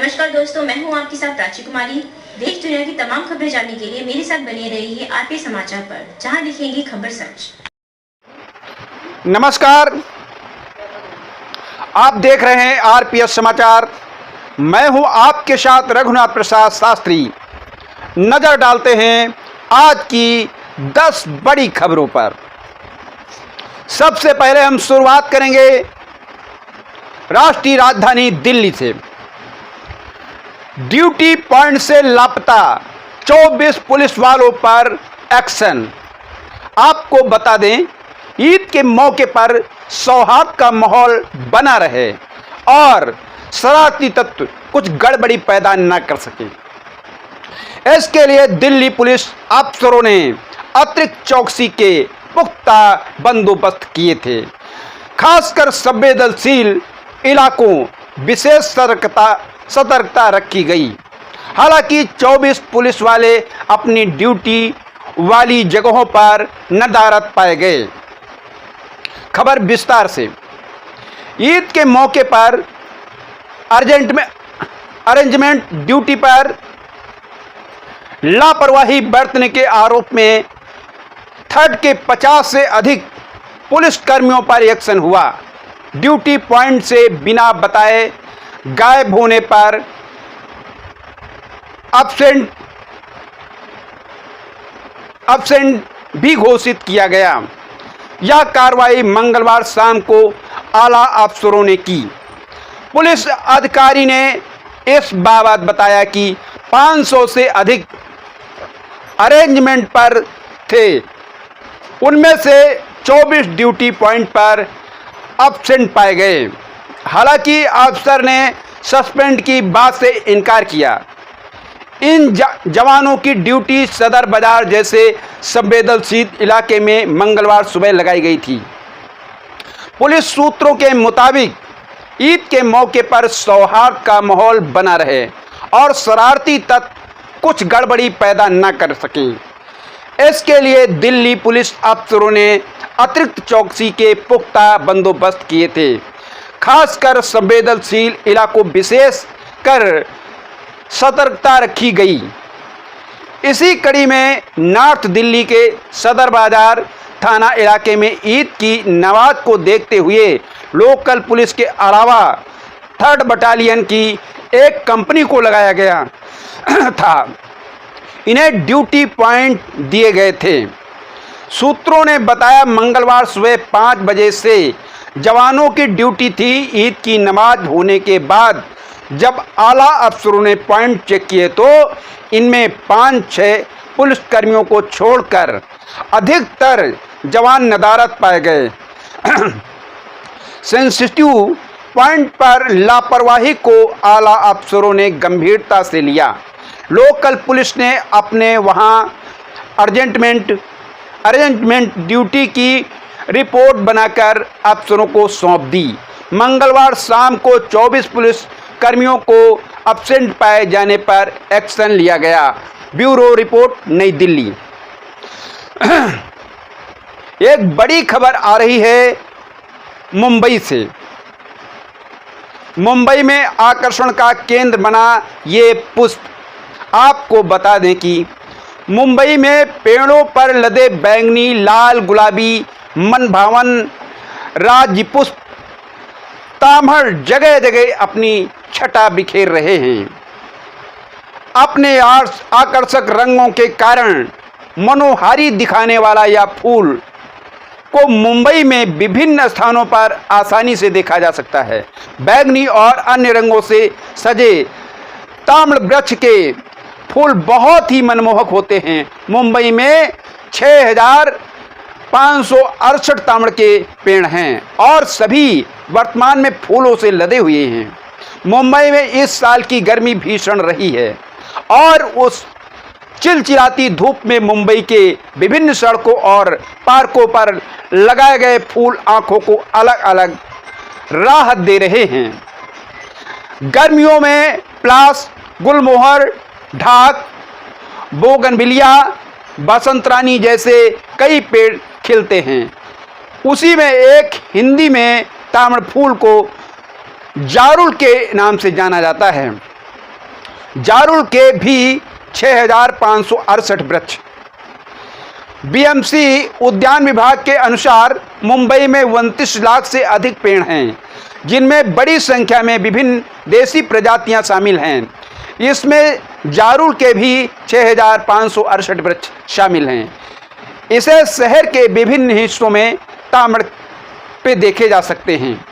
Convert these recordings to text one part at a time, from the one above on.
नमस्कार दोस्तों, मैं हूं आपके साथ प्राची कुमारी। देश दुनिया की तमाम खबरें जानने के लिए मेरे साथ बने रहिए आरपी समाचार पर, जहां लिखेंगे खबर सच। नमस्कार, आप देख रहे हैं आरपीएस समाचार। मैं हूं आपके साथ रघुनाथ प्रसाद शास्त्री। नजर डालते हैं आज की 10 बड़ी खबरों पर। सबसे पहले हम शुरुआत करेंगे राष्ट्रीय राजधानी दिल्ली से। ड्यूटी पॉइंट से लापता 24 पुलिस वालों पर एक्शन। आपको बता दें, ईद के मौके पर सौहार्द का माहौल बना रहे और शरारती तत्व कुछ गड़बड़ी पैदा न कर सके, इसके लिए दिल्ली पुलिस अफसरों ने अतिरिक्त चौकसी के पुख्ता बंदोबस्त किए थे। खासकर संवेदनशील इलाकों विशेष सतर्कता रखी गई। हालांकि 24 पुलिस वाले अपनी ड्यूटी वाली जगहों पर नदारद पाए गए। खबर विस्तार से। ईद के मौके पर अरेंजमेंट ड्यूटी पर लापरवाही बरतने के आरोप में थर्ड के 50 से अधिक पुलिस कर्मियों पर एक्शन हुआ। ड्यूटी पॉइंट से बिना बताए गायब होने पर अब्सेंट भी घोषित किया गया। यह कार्रवाई मंगलवार शाम को आला अफसरों ने की। पुलिस अधिकारी ने इस बाबत बताया कि 500 से अधिक अरेंजमेंट पर थे। उनमें से 24 ड्यूटी पॉइंट पर अब्सेंट पाए गए। हालांकि अफसर ने सस्पेंड की बात से इनकार किया। इन जवानों की ड्यूटी सदर बाजार जैसे संवेदनशील इलाके में मंगलवार सुबह लगाई गई थी। पुलिस सूत्रों के मुताबिक ईद के मौके पर सौहार्द का माहौल बना रहे और शरारती तत्व कुछ गड़बड़ी पैदा न कर सकें, इसके लिए दिल्ली पुलिस अफसरों ने अतिरिक्त चौकसी के पुख्ता बंदोबस्त किए थे। खासकर संवेदनशील इलाकों विशेष कर सतर्कता रखी गई। इसी कड़ी में नॉर्थ दिल्ली के सदर बाजार थाना इलाके में ईद की नमाज को देखते हुए लोकल पुलिस के अलावा 3rd बटालियन की एक कंपनी को लगाया गया था। इन्हें ड्यूटी पॉइंट दिए गए थे। सूत्रों ने बताया, मंगलवार सुबह 5 बजे से जवानों की ड्यूटी थी। ईद की नमाज होने के बाद जब आला अफसरों ने पॉइंट चेक किए तो इनमें 5-6 पुलिसकर्मियों को छोड़कर अधिकतर जवान नदारद पाए गए। सेंसिटिव पॉइंट पर लापरवाही को आला अफसरों ने गंभीरता से लिया। लोकल पुलिस ने अपने वहां अरेंजमेंट ड्यूटी की रिपोर्ट बनाकर अफसरों को सौंप दी। मंगलवार शाम को 24 पुलिस कर्मियों को अब्सेंट पाए जाने पर एक्शन लिया गया। ब्यूरो रिपोर्ट, नई दिल्ली। एक बड़ी खबर आ रही है मुंबई से। मुंबई में आकर्षण का केंद्र बना ये पुष्प। आपको बता दें कि मुंबई में पेड़ों पर लदे बैंगनी, लाल, गुलाबी, मनभावन राज्य पुष्प तामहर जगह जगह अपनी छटा बिखेर रहे हैं। अपने आकर्षक रंगों के कारण मनोहारी दिखाने वाला यह फूल को मुंबई में विभिन्न स्थानों पर आसानी से देखा जा सकता है। बैंगनी और अन्य रंगों से सजे ताम्र वृक्ष के फूल बहुत ही मनमोहक होते हैं। मुंबई में 6568 ताम्र के पेड़ हैं और सभी वर्तमान में फूलों से लदे हुए हैं। मुंबई में इस साल की गर्मी भीषण रही है और उस चिलचिलाती धूप में मुंबई के विभिन्न सड़कों और पार्कों पर लगाए गए फूल आंखों को अलग अलग राहत दे रहे हैं। गर्मियों में प्लास, गुलमोहर, ढाक, बोगनविलिया, बसंत रानी जैसे कई पेड़ खिलते हैं। उसी में एक हिंदी में ताम्र फूल को जारुल के नाम से जाना जाता है। जारुल के भी 6,568 वृक्ष। बीएमसी उद्यान विभाग के अनुसार मुंबई में 29 लाख से अधिक पेड़ हैं, जिनमें बड़ी संख्या में विभिन्न देसी प्रजातियां शामिल हैं। इसमें जारुल के भी 6,568 वृक्ष शामिल हैं। इसे शहर के विभिन्न हिस्सों में तामड़ पे देखे जा सकते हैं।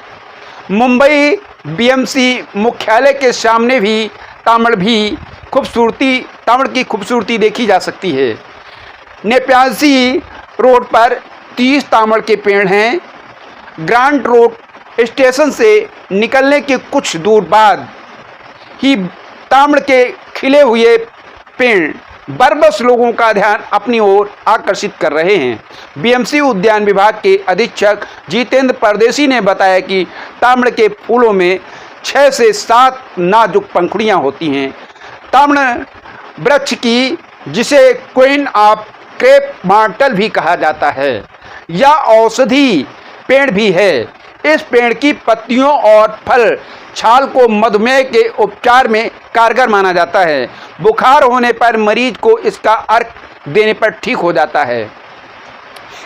मुंबई बीएमसी मुख्यालय के सामने भी तामड़ की खूबसूरती देखी जा सकती है। नेप्यासी रोड पर 30 तामड़ के पेड़ हैं। ग्रांट रोड स्टेशन से निकलने के कुछ दूर बाद ही तामड़ के खिले हुए पेड़ बरबस लोगों का ध्यान अपनी ओर आकर्षित कर रहे हैं। बीएमसी उद्यान विभाग के अधीक्षक जितेंद्र परदेसी ने बताया कि तामड़ के फूलों में 6 से 7 नाजुक पंखुड़ियां होती हैं। तामड़ वृक्ष की, जिसे क्वीन ऑफ क्रेप मार्टल भी कहा जाता है, यह औषधि पेड़ भी है। इस पेड़ की पत्तियों और फल छाल को मधुमेह के उपचार में कारगर माना जाता है। बुखार होने पर मरीज को इसका अर्क देने पर ठीक हो जाता है।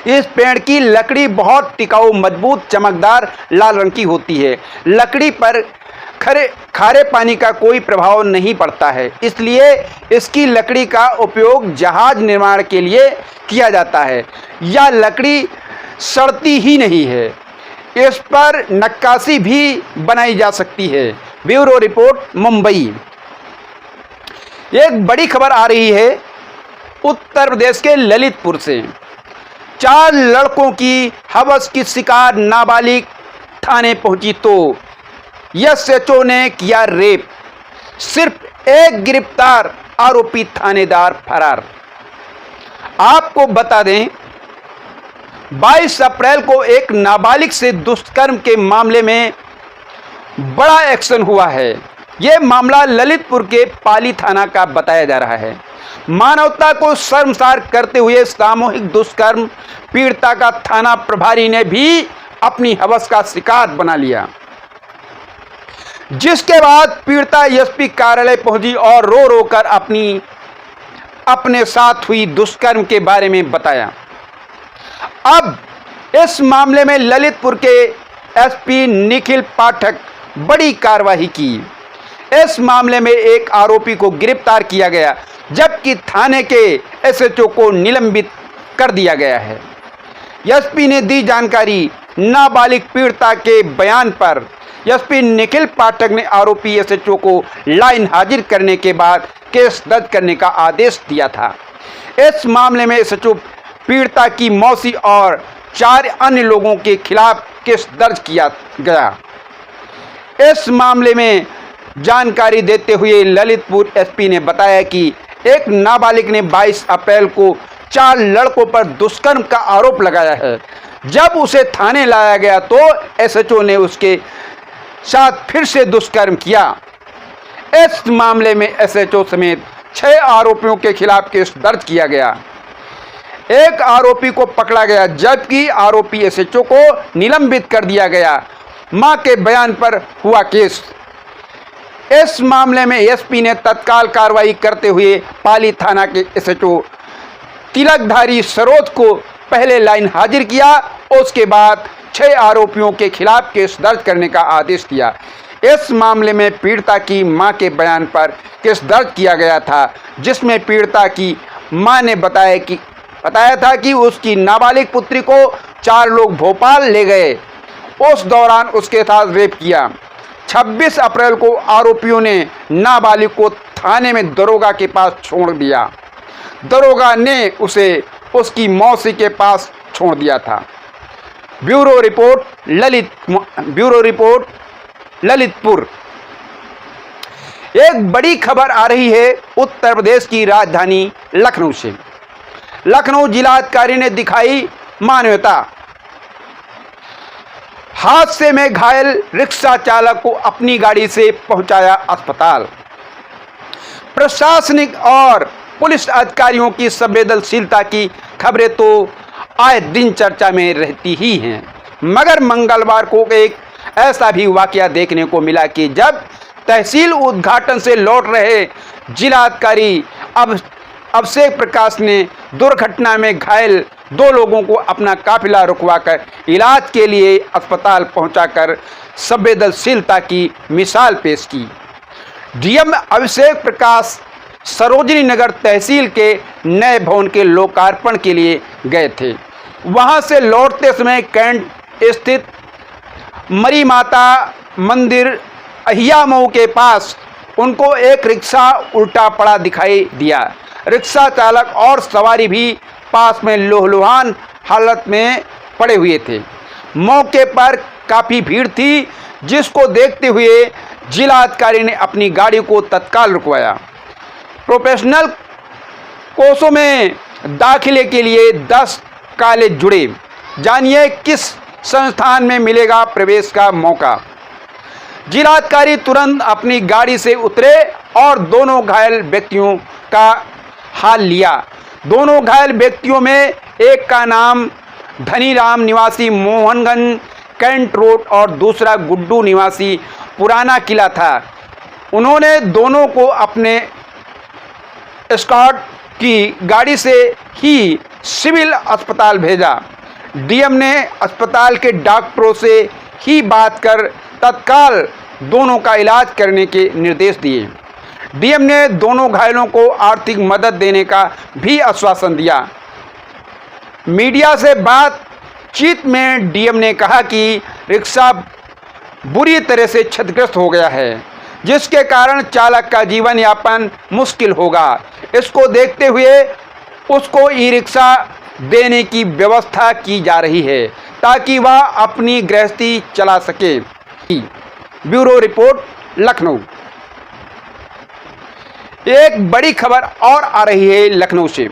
इस पेड़ की लकड़ी बहुत टिकाऊ, मजबूत, चमकदार लाल रंग की होती है। लकड़ी पर खारे पानी का कोई प्रभाव नहीं पड़ता है, इसलिए इसकी लकड़ी का उपयोग जहाज निर्माण के लिए किया जाता है। यह लकड़ी सड़ती ही नहीं है, इस पर नक्काशी भी बनाई जा सकती है। Bureau report, Mumbai. एक बड़ी खबर आ रही है उत्तर प्रदेश के ललितपुर से। 4 लड़कों की हवस की शिकार नाबालिग थाने पहुंची तो एसएचओ ने किया रेप। सिर्फ एक गिरफ्तार, आरोपी थानेदार फरार। आपको बता दें, 22 अप्रैल को एक नाबालिग से दुष्कर्म के मामले में बड़ा एक्शन हुआ है। यह मामला ललितपुर के पाली थाना का बताया जा रहा है। मानवता को शर्मसार करते हुए सामूहिक दुष्कर्म पीड़िता का थाना प्रभारी ने भी अपनी हवस का शिकार बना लिया, जिसके बाद पीड़िता एसपी कार्यालय पहुंची और रो रो कर अपने साथ हुई दुष्कर्म के बारे में बताया। अब इस मामले में ललितपुर के एसपी निखिल पाठक बड़ी कार्रवाई की। इस मामले में एक आरोपी को गिरफ्तार किया गया, जबकि थाने के एसएचओ को निलंबित कर दिया गया है। एसपी ने दी जानकारी। नाबालिग पीड़िता के बयान पर एसपी निखिल पाठक ने आरोपी एसएचओ को लाइन हाजिर करने के बाद केस दर्ज करने का आदेश दिया था। इस मामले में एसएचओ, पीड़िता की मौसी और 4 अन्य लोगों के खिलाफ केस दर्ज किया गया। इस मामले में जानकारी देते हुए ललितपुर एसपी ने बताया कि एक नाबालिग ने 22 अप्रैल को 4 लड़कों पर दुष्कर्म का आरोप लगाया है। जब उसे थाने लाया गया तो एसएचओ ने उसके साथ फिर से दुष्कर्म किया। इस मामले में एसएचओ समेत 6 आरोपियों के खिलाफ केस दर्ज किया गया। एक आरोपी को पकड़ा गया, जबकि आरोपी एसएचओ को निलंबित कर दिया गया। मां के बयान पर हुआ केस। इस मामले में एसपी ने तत्काल कार्रवाई करते हुए पाली थाना के एसएचओ तिलकधारी सरोज को पहले लाइन हाजिर किया, उसके बाद 6 आरोपियों के खिलाफ केस दर्ज करने का आदेश दिया। इस मामले में पीड़िता की मां के बयान पर केस दर्ज किया गया था, जिसमें पीड़िता की मां ने बताया था कि उसकी नाबालिग पुत्री को 4 लोग भोपाल ले गए, उस दौरान उसके साथ रेप किया। 26 अप्रैल को आरोपियों ने नाबालिग को थाने में दरोगा के पास छोड़ दिया। दरोगा ने उसे उसकी मौसी के पास छोड़ दिया था। Bureau report, Lalitpur. एक बड़ी खबर आ रही है उत्तर प्रदेश की राजधानी लखनऊ से। लखनऊ जिलाधिकारी ने दिखाई मानवता। हादसे में घायल रिक्शा चालक को अपनी गाड़ी से पहुंचाया अस्पताल। प्रशासनिक और पुलिस अधिकारियों की संवेदनशीलता की खबरें तो आए दिन चर्चा में रहती ही हैं, मगर मंगलवार को एक ऐसा भी वाकया देखने को मिला कि जब तहसील उद्घाटन से लौट रहे जिलाधिकारी अभिषेक प्रकाश ने दुर्घटना में घायल 2 लोगों को अपना काफिला रुकवाकर इलाज के लिए अस्पताल पहुंचाकर संवेदनशीलता की मिसाल पेश की। डीएम अभिषेक प्रकाश सरोजनी नगर तहसील के नए भवन के लोकार्पण के लिए गए थे। वहां से लौटते समय कैंट स्थित मरी माता मंदिर अहियामऊ के पास उनको एक रिक्शा उल्टा पड़ा दिखाई दिया। रिक्शा चालक और सवारी भी पास में लुहलुहान हालत में पड़े हुए थे। मौके पर काफ़ी भीड़ थी, जिसको देखते हुए जिलाधिकारी ने अपनी गाड़ी को तत्काल रुकवाया। प्रोफेशनल कोर्सों में दाखिले के लिए 10 कॉलेज जुड़े। जानिए किस संस्थान में मिलेगा प्रवेश का मौका। जिलाधिकारी तुरंत अपनी गाड़ी से उतरे और दोनों घायल व्यक्तियों का हाल लिया। दोनों घायल व्यक्तियों में एक का नाम धनीराम निवासी मोहनगंज कैंट रोड और दूसरा गुड्डू निवासी पुराना किला था। उन्होंने दोनों को अपने एस्कॉर्ट की गाड़ी से ही सिविल अस्पताल भेजा। डीएम ने अस्पताल के डॉक्टरों से ही बात कर तत्काल दोनों का इलाज करने के निर्देश दिए। डीएम ने दोनों घायलों को आर्थिक मदद देने का भी आश्वासन दिया। मीडिया से बातचीत में डीएम ने कहा कि रिक्शा बुरी तरह से क्षतिग्रस्त हो गया है, जिसके कारण चालक का जीवन यापन मुश्किल होगा। इसको देखते हुए उसको ई रिक्शा देने की व्यवस्था की जा रही है ताकि वह अपनी गृहस्थी चला सके। Bureau report, Lucknow. एक बड़ी खबर और आ रही है लखनऊ से।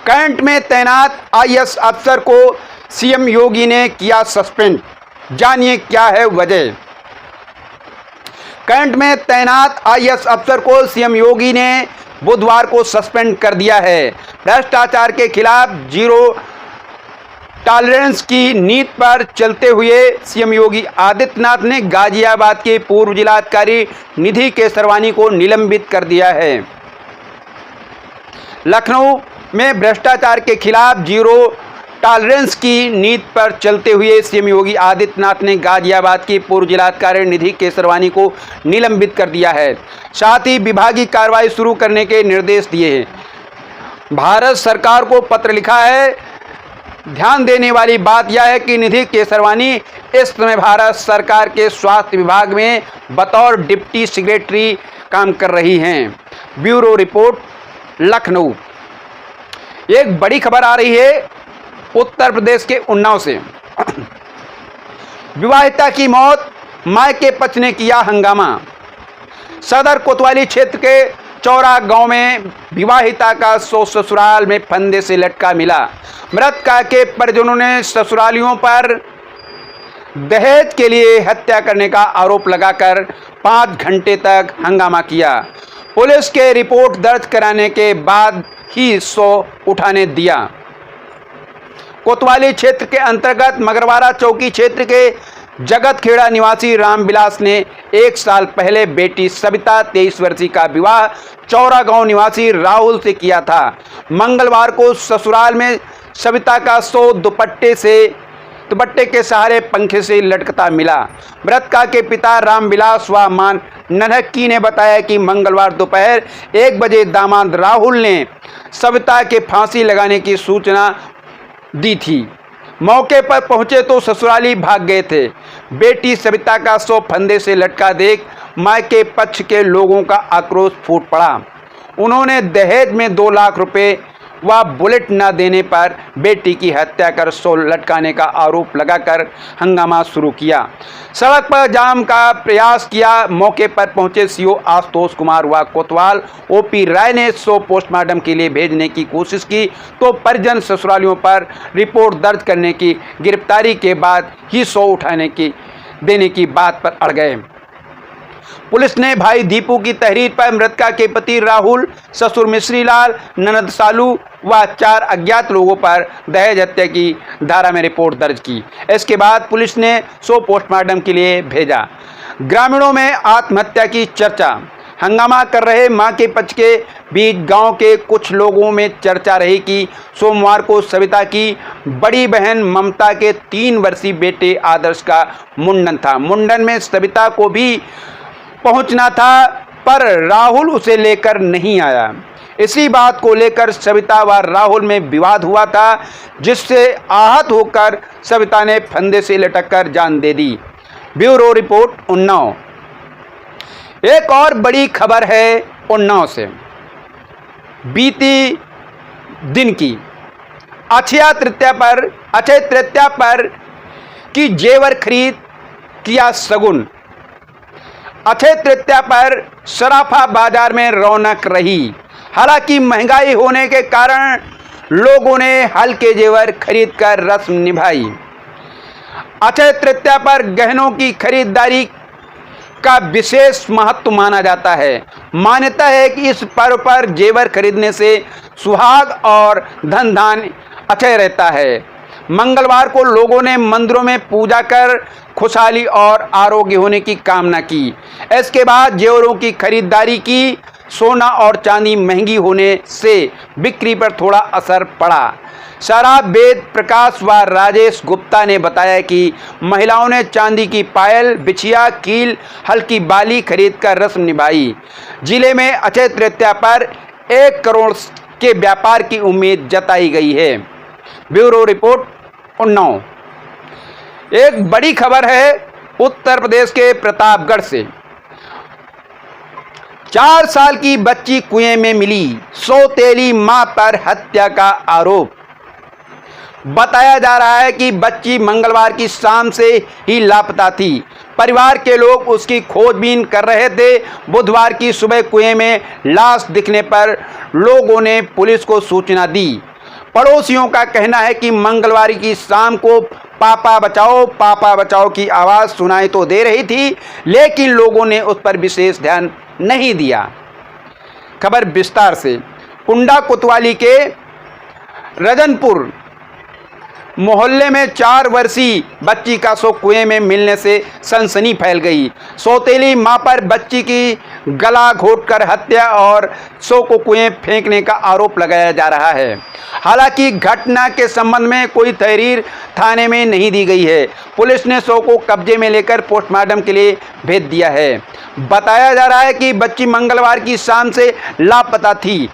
कैंट में तैनात आईएएस अफसर को सीएम योगी ने किया सस्पेंड। जानिए क्या है वजह। कैंट में तैनात आईएएस अफसर को सीएम योगी ने बुधवार को सस्पेंड कर दिया है। भ्रष्टाचार के खिलाफ जीरो टॉलरेंस की नीति पर चलते हुए सीएम योगी आदित्यनाथ ने गाजियाबाद के पूर्व जिलाधिकारी निधि केसरवानी को निलंबित कर दिया है। लखनऊ में भ्रष्टाचार के खिलाफ जीरो टॉलरेंस की नीति पर चलते हुए सीएम योगी आदित्यनाथ ने गाजियाबाद की पूर्व जिलाधिकारी निधि केसरवानी को निलंबित कर दिया है। साथ ही विभागीय कार्रवाई शुरू करने के निर्देश दिए हैं। भारत सरकार को पत्र लिखा है। ध्यान देने वाली बात यह है कि निधि केसरवानी इस समय भारत सरकार के स्वास्थ्य विभाग में बतौर डिप्टी सेक्रेटरी काम कर रही हैं। Bureau report, Lucknow. एक बड़ी खबर आ रही है उत्तर प्रदेश के उन्नाव से। विवाहिता की मौत, मायके पक्ष ने किया हंगामा। सदर कोतवाली क्षेत्र के चौरा गांव में विवाहिता का ससुराल में फंदे से लटका मिला। मृतका के परिजनों ने ससुरालियों पर दहेज के लिए हत्या करने का आरोप लगाकर 5 घंटे तक हंगामा किया। पुलिस के रिपोर्ट दर्ज कराने के बाद ही शव उठाने दिया। कोतवाली क्षेत्र के अंतर्गत मगरवाड़ा चौकी क्षेत्र के जगत खेड़ा निवासी रामविलास ने 1 साल पहले बेटी सविता 23 वर्षीय का विवाह चौरा गांव निवासी राहुल से किया था। मंगलवार को ससुराल में सविता का शव दुपट्टे के सहारे पंखे से लटकता मिला। मृतका के पिता रामविलास व मां नन्हक्की ने बताया कि मंगलवार दोपहर 1 बजे दामाद राहुल ने सविता के फांसी लगाने की सूचना दी थी। मौके पर पहुंचे तो ससुराली भाग गए थे। बेटी सविता का शव फंदे से लटका देख मायके पक्ष के लोगों का आक्रोश फूट पड़ा। उन्होंने दहेज में 2 लाख रुपए व बुलेट न देने पर बेटी की हत्या कर शव लटकाने का आरोप लगाकर हंगामा शुरू किया। सड़क पर जाम का प्रयास किया। मौके पर पहुंचे सीओ आशुतोष कुमार व कोतवाल ओपी राय ने शव पोस्टमार्टम के लिए भेजने की कोशिश की तो परिजन ससुरालियों पर रिपोर्ट दर्ज करने की गिरफ्तारी के बाद ही शव देने की बात पर अड़ गए। पुलिस ने भाई दीपू की तहरीर पर मृतका के पति राहुल, ससुर मिश्रीलाल, ननद सालू व 4 अज्ञात लोगों पर दहेज हत्या की धारा में रिपोर्ट दर्ज की। इसके बाद पुलिस ने शव पोस्टमार्टम के लिए भेजा। ग्रामीणों में आत्महत्या की चर्चा। हंगामा कर रहे मां के पक्ष के बीच गांव के कुछ लोगों में चर्चा रही कि सोमवार को सविता की बड़ी बहन ममता के 3 वर्षीय बेटे आदर्श का मुंडन था। मुंडन में सविता को भी पहुंचना था, पर राहुल उसे लेकर नहीं आया। इसी बात को लेकर सविता व राहुल में विवाद हुआ था, जिससे आहत होकर सविता ने फंदे से लटककर जान दे दी। Bureau report Unnao. एक और बड़ी खबर है उन्नाव से बीती दिन की। अक्षय तृतीया पर की जेवर खरीद किया शगुन। अक्षय तृतीया पर सराफा बाजार में रौनक रही। हालांकि महंगाई होने के कारण लोगों ने हल्के जेवर खरीदकर रस्म निभाई। अक्षय तृतीया पर गहनों की खरीदारी का विशेष महत्व माना जाता है। मान्यता है कि इस पर्व पर जेवर खरीदने से सुहाग और धन धान्य अक्षय रहता है। मंगलवार को लोगों ने मंदिरों में पूजा कर खुशहाली और आरोग्य होने की कामना की। इसके बाद जेवरों की खरीदारी की। सोना और चांदी महंगी होने से बिक्री पर थोड़ा असर पड़ा। शराब वेद प्रकाश व राजेश गुप्ता ने बताया कि महिलाओं ने चांदी की पायल, बिछिया, कील, हल्की बाली खरीदकर रस्म निभाई। जिले में अक्षय तृतीया पर 1 करोड़ के व्यापार की उम्मीद जताई गई है। Bureau report Unnao. एक बड़ी खबर है उत्तर प्रदेश के प्रतापगढ़ से। 4 साल की बच्ची कुएं में मिली, सौतेली मां पर हत्या का आरोप। बताया जा रहा है कि बच्ची मंगलवार की शाम से ही लापता थी। परिवार के लोग उसकी खोजबीन कर रहे थे। बुधवार की सुबह कुएं में लाश दिखने पर लोगों ने पुलिस को सूचना दी। पड़ोसियों का कहना है कि मंगलवार की शाम को पापा बचाओ की आवाज़ सुनाई तो दे रही थी, लेकिन लोगों ने उस पर विशेष ध्यान नहीं दिया। खबर विस्तार से। कुंडा कोतवाली के रजनपुर मोहल्ले में 4 वर्षीय बच्ची का शव कुएं में मिलने से सनसनी फैल गई। सौतेली मां पर बच्ची की गला घोंटकर हत्या और शव को कुएं फेंकने का आरोप लगाया जा रहा है। हालांकि घटना के संबंध में कोई तहरीर थाने में नहीं दी गई है। पुलिस ने शव को कब्जे में लेकर पोस्टमार्टम के लिए भेज दिया है। बताया जा रहा है कि बच्ची मंगलवार की शाम से लापता थी।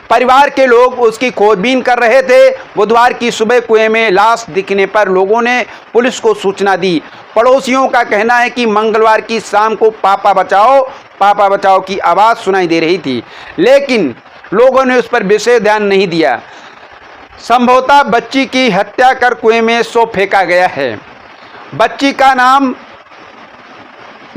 परिवार के लोग उसकी खोजबीन कर रहे थे। बुधवार की सुबह कुएं में लाश दिखने पर लोगों ने पुलिस को सूचना दी। पड़ोसियों का कहना है कि मंगलवार की शाम को पापा बचाओ की आवाज़ सुनाई दे रही थी, लेकिन लोगों ने उस पर विशेष ध्यान नहीं दिया। संभवतः बच्ची की हत्या कर कुएं में शव फेंका गया है। बच्ची का नाम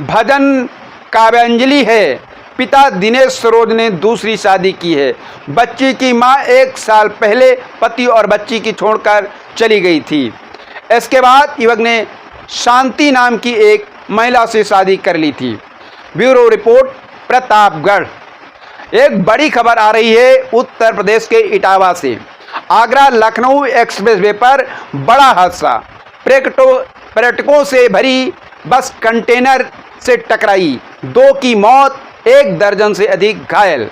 भजन काव्यांजलि है। पिता दिनेश सरोज ने दूसरी शादी की है। बच्ची की मां 1 साल पहले पति और बच्ची की छोड़कर चली गई थी। इसके बाद युवक ने शांति नाम की एक महिला से शादी कर ली थी। Bureau report Pratapgarh. एक बड़ी खबर आ रही है उत्तर प्रदेश के इटावा से। आगरा लखनऊ एक्सप्रेसवे पर बड़ा हादसा। पर्यटकों से भरी बस कंटेनर से टकराई, 2 की मौत, 1 दर्जन से अधिक घायल।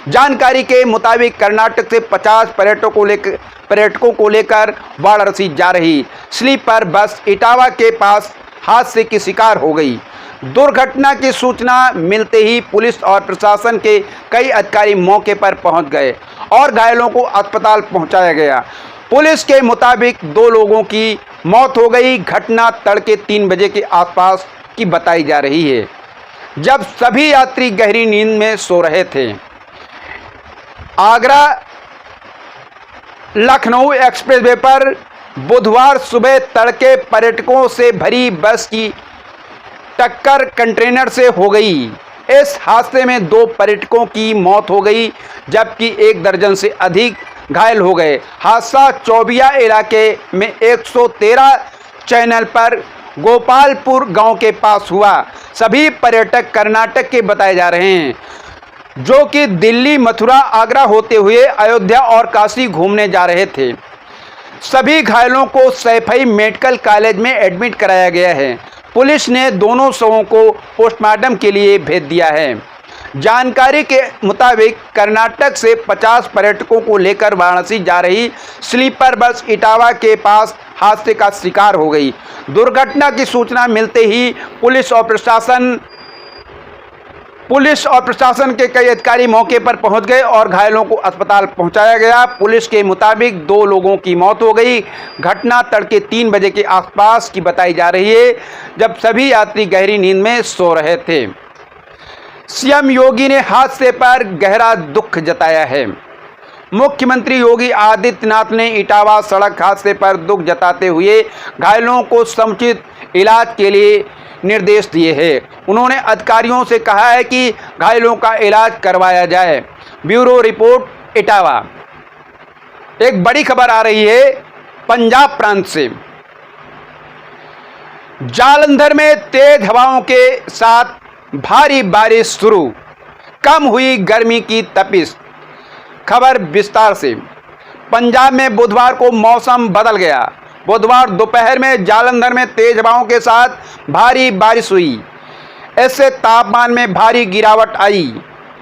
जानकारी के मुताबिक कर्नाटक से 50 पर्यटकों को लेकर वाराणसी जा रही स्लीपर बस इटावा के पास हादसे की शिकार हो गई। दुर्घटना की सूचना मिलते ही पुलिस और प्रशासन के कई अधिकारी मौके पर पहुंच गए और घायलों को अस्पताल पहुंचाया गया। पुलिस के मुताबिक 2 लोगों की मौत हो गई। घटना तड़के 3 बजे के आसपास की बताई जा रही है, जब सभी यात्री गहरी नींद में सो रहे थे। आगरा लखनऊ एक्सप्रेसवे पर बुधवार सुबह तड़के पर्यटकों से भरी बस की टक्कर कंटेनर से हो गई। इस हादसे में 2 पर्यटकों की मौत हो गई, जबकि 1 दर्जन से अधिक घायल हो गए। हादसा चौबिया इलाके में 113 चैनल पर गोपालपुर गांव के पास हुआ। सभी पर्यटक कर्नाटक के बताए जा रहे हैं, जो कि दिल्ली, मथुरा, आगरा होते हुए अयोध्या और काशी घूमने जा रहे थे। सभी घायलों को सैफई मेडिकल कॉलेज में एडमिट कराया गया है। पुलिस ने दोनों शवों को पोस्टमार्टम के लिए भेज दिया है। जानकारी के मुताबिक कर्नाटक से 50 पर्यटकों को लेकर वाराणसी जा रही स्लीपर बस इटावा के पास हादसे का शिकार हो गई। दुर्घटना की सूचना मिलते ही पुलिस और प्रशासन के कई अधिकारी मौके पर पहुंच गए और घायलों को अस्पताल पहुंचाया गया। पुलिस के मुताबिक 2 लोगों की मौत हो गई। घटना तड़के 3 बजे के आसपास की बताई जा रही है, जब सभी यात्री गहरी नींद में सो रहे थे। सीएम योगी ने हादसे पर गहरा दुख जताया है। मुख्यमंत्री योगी आदित्यनाथ ने इटावा सड़क हादसे पर दुख जताते हुए घायलों को समुचित इलाज के लिए निर्देश दिए हैं। उन्होंने अधिकारियों से कहा है कि घायलों का इलाज करवाया जाए। Bureau report Etawah. एक बड़ी खबर आ रही है पंजाब प्रांत से। जालंधर में तेज हवाओं के साथ भारी बारिश शुरू, कम हुई गर्मी की तपिश। खबर विस्तार से। पंजाब में बुधवार को मौसम बदल गया। बुधवार दोपहर में जालंधर में तेज हवाओं के साथ भारी बारिश हुई। इससे तापमान में भारी गिरावट आई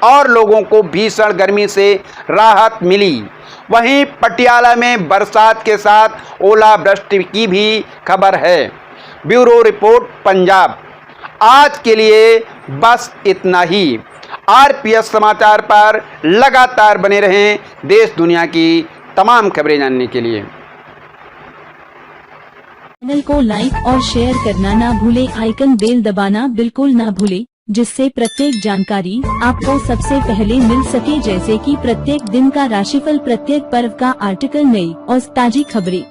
और लोगों को भीषण गर्मी से राहत मिली। वहीं पटियाला में बरसात के साथ ओलावृष्टि की भी खबर है। Bureau report Punjab. आज के लिए बस इतना ही। आरपीएस समाचार पर लगातार बने रहें देश दुनिया की तमाम खबरें जानने के लिए। चैनल को लाइक और शेयर करना ना भूले, आइकन बेल दबाना बिल्कुल ना भूले, जिससे प्रत्येक जानकारी आपको सबसे पहले मिल सके, जैसे कि प्रत्येक दिन का राशिफल, प्रत्येक पर्व का आर्टिकल, नई और ताजी खबरें।